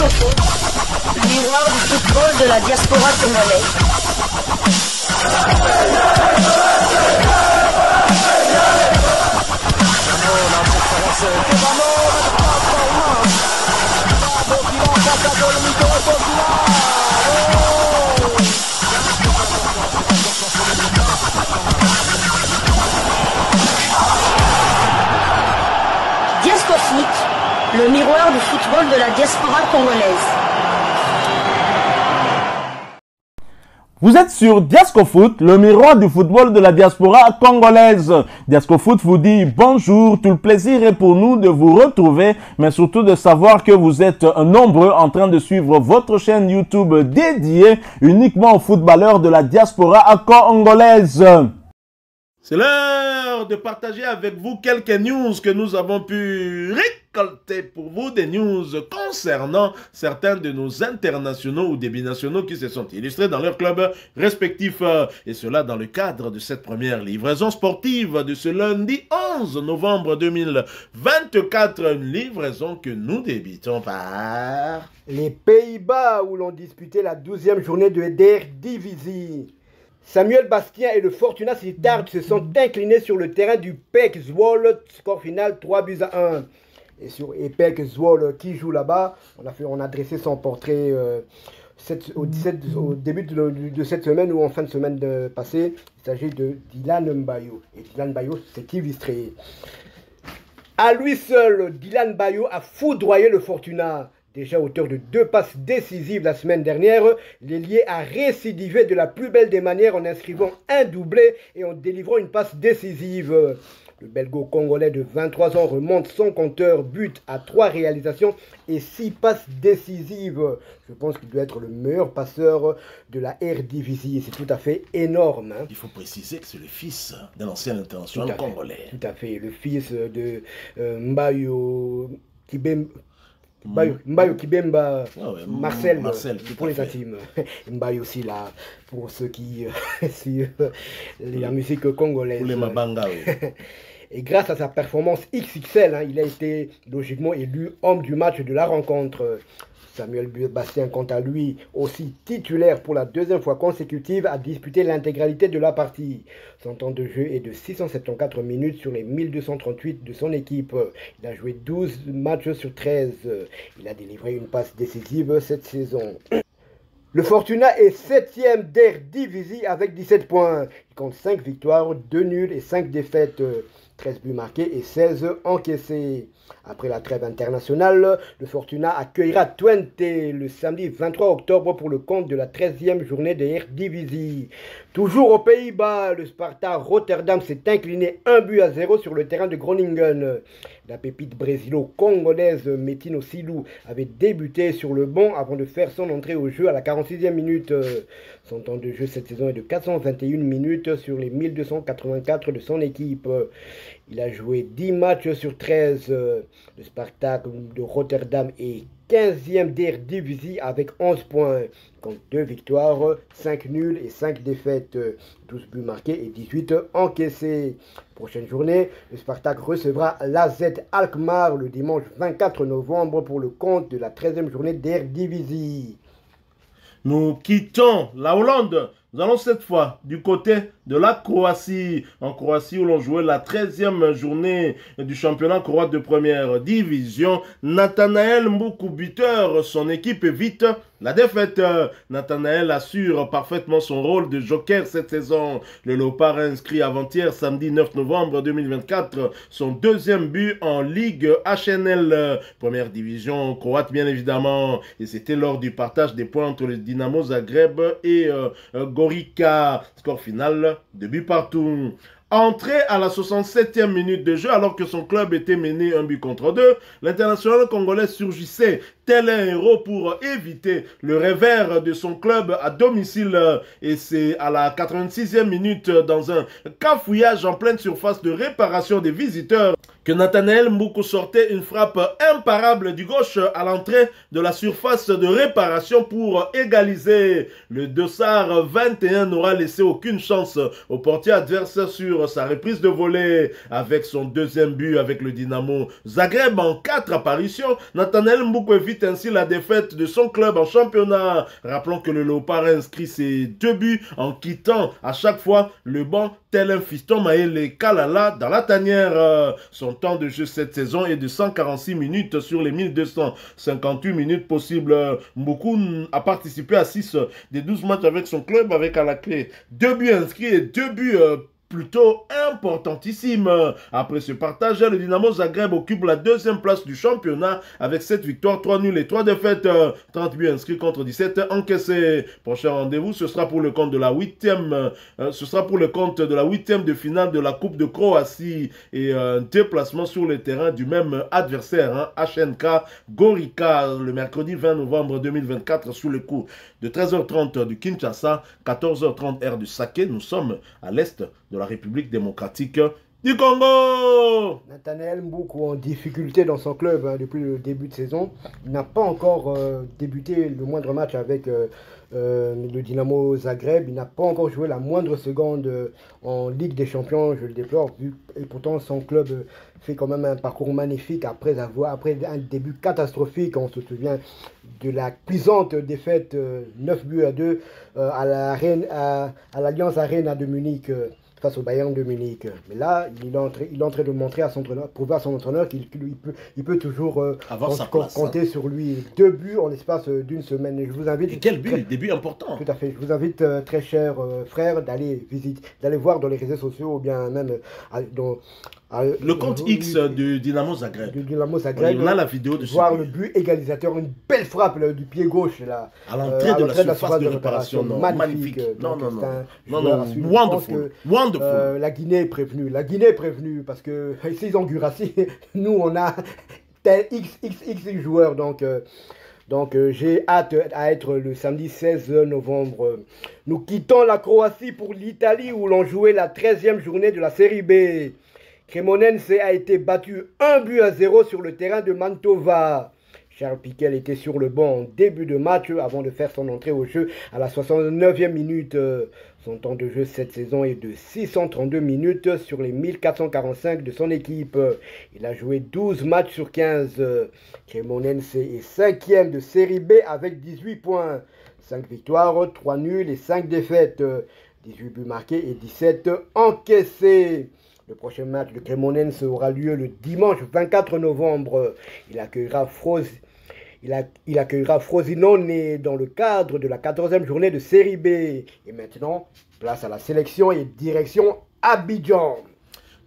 Foot, le miroir du football de la diaspora congolaise. Diasco Foot, le miroir du football de la diaspora congolaise. Vous êtes sur Diasco Foot, le miroir du football de la diaspora congolaise. Diasco Foot vous dit bonjour, tout le plaisir est pour nous de vous retrouver, mais surtout de savoir que vous êtes nombreux en train de suivre votre chaîne YouTube dédiée uniquement aux footballeurs de la diaspora congolaise. C'est l'heure de partager avec vous quelques news que nous avons pu récolter pour vous, des news concernant certains de nos internationaux ou des binationaux qui se sont illustrés dans leurs clubs respectifs. Et cela dans le cadre de cette première livraison sportive de ce lundi 11 novembre 2024. Une livraison que nous débutons par les Pays-Bas où l'on disputait la 12e journée de Eredivisie. Samuel Bastien et le Fortuna Sittard se sont inclinés sur le terrain du PEC Zwolle, score final 3-1. Et sur PEC Zwolle qui joue là-bas, on a dressé son portrait au début de cette semaine ou en fin de semaine passée. Il s'agit de Dylan Mbayo. Et Dylan Mbayo s'est illustré. À lui seul, Dylan Mbayo a foudroyé le Fortuna. Déjà auteur de 2 passes décisives la semaine dernière, l'ailier a récidivé de la plus belle des manières en inscrivant un doublé et en délivrant une passe décisive. Le belgo-congolais de 23 ans remonte son compteur but à 3 réalisations et 6 passes décisives. Je pense qu'il doit être le meilleur passeur de la Eredivisie. C'est tout à fait énorme. Hein. Il faut préciser que c'est le fils d'un ancien international congolais. Tout à fait, le fils de Mbayo Mbayo Kibemba, Marcel pour les intimes. Mbayo aussi là, pour ceux qui suivent la musique congolaise. Pour les Mabanga, oui. Et grâce à sa performance XXL, il a été logiquement élu homme du match de la rencontre. Samuel Bastien, quant à lui, aussi titulaire pour la 2e fois consécutive, a disputé l'intégralité de la partie. Son temps de jeu est de 674 minutes sur les 1238 de son équipe. Il a joué 12 matchs sur 13. Il a délivré une passe décisive cette saison. Le Fortuna est 7e d'Eredivisie avec 17 points. Il compte 5 victoires, 2 nuls et 5 défaites. 13 buts marqués et 16 encaissés. Après la trêve internationale, le Fortuna accueillera Twente le samedi 23 octobre pour le compte de la 13e journée de Eredivisie. Toujours aux Pays-Bas, le Sparta Rotterdam s'est incliné 1-0 sur le terrain de Groningen. La pépite brésilo-congolaise Metino Silou avait débuté sur le banc avant de faire son entrée au jeu à la 46e minute. Son temps de jeu cette saison est de 421 minutes sur les 1284 de son équipe. Il a joué 10 matchs sur 13. Le Spartak de Rotterdam est 15e d'Eredivisie avec 11 points. Il compte 2 victoires, 5 nuls et 5 défaites. 12 buts marqués et 18 encaissés. Prochaine journée, le Spartak recevra l'AZ Alkmaar le dimanche 24 novembre pour le compte de la 13e journée d'Eredivisie. Nous quittons la Hollande. Nous allons cette fois du côté de la Croatie. En Croatie où l'on jouait la 13e journée du championnat croate de première division. Nathanaël Mboukou, buteur, son équipe évite la défaite. Nathanaël assure parfaitement son rôle de joker cette saison. Le Léopard a inscrit avant-hier, samedi 9 novembre 2024, son 2e but en Ligue HNL. Première division croate bien évidemment. Et c'était lors du partage des points entre le Dynamo Zagreb et Gorica. Score final, 2 buts partout. Entré à la 67e minute de jeu alors que son club était mené 1-2, l'international congolais surgissait tel un héros pour éviter le revers de son club à domicile. Et c'est à la 86e minute, dans un cafouillage en pleine surface de réparation des visiteurs, que Nathanaël Mboukou sortait une frappe imparable du gauche à l'entrée de la surface de réparation pour égaliser. Le dossard 21 n'aura laissé aucune chance au portier adverse sur sa reprise de volée. Avec son deuxième but avec le Dynamo Zagreb en 4 apparitions, Nathanaël Mboukou évite ainsi la défaite de son club en championnat. Rappelons que le Léopard a inscrit ses 2 buts en quittant à chaque fois le banc tel un fiston Maël Kalala dans la tanière. Son temps de jeu cette saison est de 146 minutes sur les 1258 minutes possibles. Mboukou a participé à 6 des 12 matchs avec son club avec à la clé 2 buts inscrits et 2 buts plutôt importantissime. Après ce partage, le Dynamo Zagreb occupe la 2e place du championnat avec 7 victoires, 3 nuls et 3 défaites. 30 buts inscrits contre 17 encaissés. Prochain rendez-vous, ce sera pour le compte de la 8e, de finale de la Coupe de Croatie et un déplacement sur le terrain du même adversaire, HNK Gorica, le mercredi 20 novembre 2024 sous le coup de 13h30 du Kinshasa, 14h30 heure du Saké. Nous sommes à l'est de la République démocratique du Congo. Nathanaël Mboukou en difficulté dans son club depuis le début de saison. Il n'a pas encore débuté le moindre match avec le Dynamo Zagreb. Il n'a pas encore joué la moindre seconde en Ligue des Champions, je le déplore. Et pourtant son club fait quand même un parcours magnifique après un début catastrophique. On se souvient de la cuisante défaite 9 buts à 2 à l'Alliance Arena de Munich. Face au Bayern de Munich. Mais là, il est en train de montrer à son entraîneur, prouver à son entraîneur qu'il peut toujours compter sur lui. 2 buts en l'espace d'une semaine. Et je vous invite. Et quel but? Des buts importants. Tout à fait. Je vous invite, très cher frère, d'aller voir dans les réseaux sociaux ou bien même le compte X du Dynamo Zagreb. On a la vidéo de voir le but égalisateur, une belle frappe du pied gauche là, à l'entrée de la surface de réparation. Magnifique. Non, wonderful. La Guinée est prévenue parce que ici ils ont Gurassi, nous on a tel XX joueurs donc j'ai hâte à être le samedi 16 novembre. Nous quittons la Croatie pour l'Italie où l'on jouait la 13e journée de la série B. Cremonense a été battu 1-0 sur le terrain de Mantova. Charles Piquel était sur le banc en début de match avant de faire son entrée au jeu à la 69e minute. Son temps de jeu cette saison est de 632 minutes sur les 1445 de son équipe. Il a joué 12 matchs sur 15. Cremonense est 5e de série B avec 18 points. 5 victoires, 3 nuls et 5 défaites. 18 buts marqués et 17 encaissés. Le prochain match de Cremonense aura lieu le dimanche 24 novembre. Il accueillera Frosinone dans le cadre de la 14e journée de série B. Et maintenant, place à la sélection et direction Abidjan.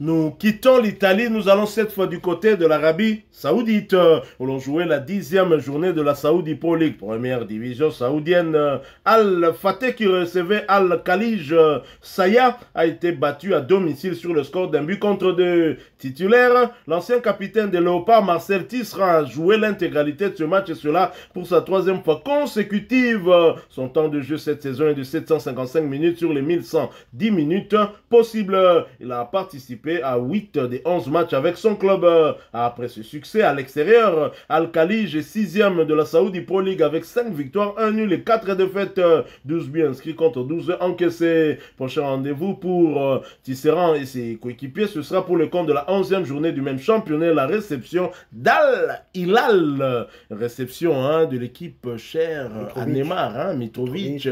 Nous quittons l'Italie, nous allons cette fois du côté de l'Arabie Saoudite, où l'on jouait la 10e journée de la Saudi Pro League, première division saoudienne. Al-Fateh qui recevait Al-Khalij Saya a été battu à domicile sur le score d'un but contre 2. Titulaire, l'ancien capitaine des Léopards, Marcel Tisserand, a joué l'intégralité de ce match et cela pour sa 3e fois consécutive. Son temps de jeu cette saison est de 755 minutes sur les 1110 minutes possibles. Il a participé à 8 des 11 matchs avec son club. Après ce succès à l'extérieur, Al-Khalij est 6e de la Saudi Pro League avec 5 victoires, 1 nul et 4 défaites, 12 buts inscrits contre 12 encaissés. Prochain rendez-vous pour Tisserand et ses coéquipiers, ce sera pour le compte de la 11e journée du même championnat, la réception d'Al-Hilal. Réception de l'équipe chère à Neymar, Mitrovic,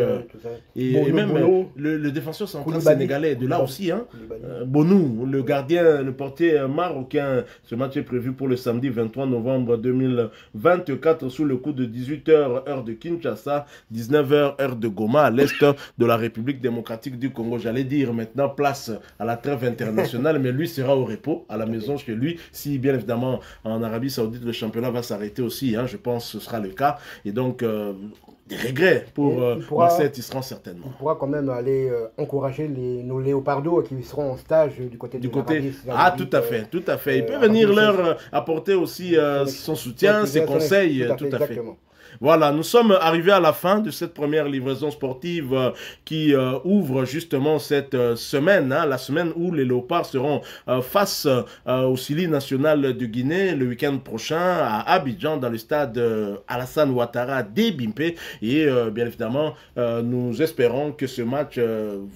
et même le défenseur central sénégalais de là aussi, Bonou, le gardien, le portier marocain. Ce match est prévu pour le samedi 23 novembre 2024 sous le coup de 18h heure de Kinshasa, 19h heure de Goma à l'est de la République démocratique du Congo. J'allais dire maintenant place à la trêve internationale, mais lui sera au repos à la maison chez lui. Si bien évidemment en Arabie Saoudite le championnat va s'arrêter aussi, je pense que ce sera le cas. Et donc des regrets pour Marcel Tisserand certainement. Il pourra quand même aller encourager nos léopardos qui seront en stage du côté tout à fait, Il peut venir leur apporter aussi son soutien, ses conseils, tout à fait. Voilà, nous sommes arrivés à la fin de cette première livraison sportive qui ouvre justement cette semaine, hein, la semaine où les Léopards seront face au Sili national de Guinée le week-end prochain à Abidjan dans le stade Alassane Ouattara d'Ebimpe. Et bien évidemment, nous espérons que ce match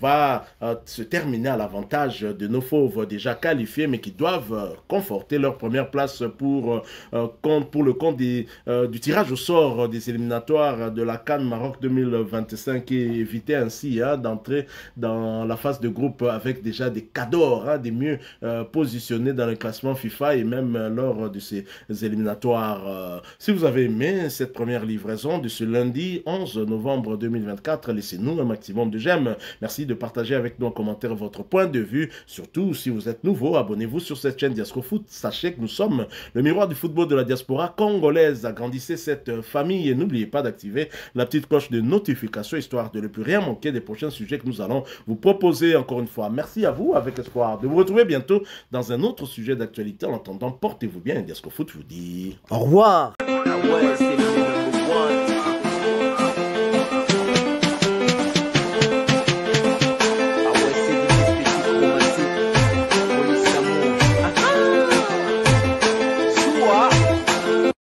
va se terminer à l'avantage de nos fauves déjà qualifiés, mais qui doivent conforter leur première place pour le compte du tirage au sort des éliminatoires de la CAN Maroc 2025 et éviter ainsi d'entrer dans la phase de groupe avec déjà des cadors, des mieux positionnés dans le classement FIFA et même lors de ces éliminatoires. Si vous avez aimé cette première livraison de ce lundi 11 novembre 2024, laissez-nous un maximum de j'aime. Merci de partager avec nous en commentaire votre point de vue. Surtout, si vous êtes nouveau, abonnez-vous sur cette chaîne Diasco Foot. Sachez que nous sommes le miroir du football de la diaspora congolaise. Agrandissez cette famille et n'oubliez pas d'activer la petite cloche de notification histoire de ne plus rien manquer des prochains sujets que nous allons vous proposer. Encore une fois, merci à vous avec espoir de vous retrouver bientôt dans un autre sujet d'actualité. En attendant, portez-vous bien. Diasco Foot vous dit Au revoir. Ah ouais,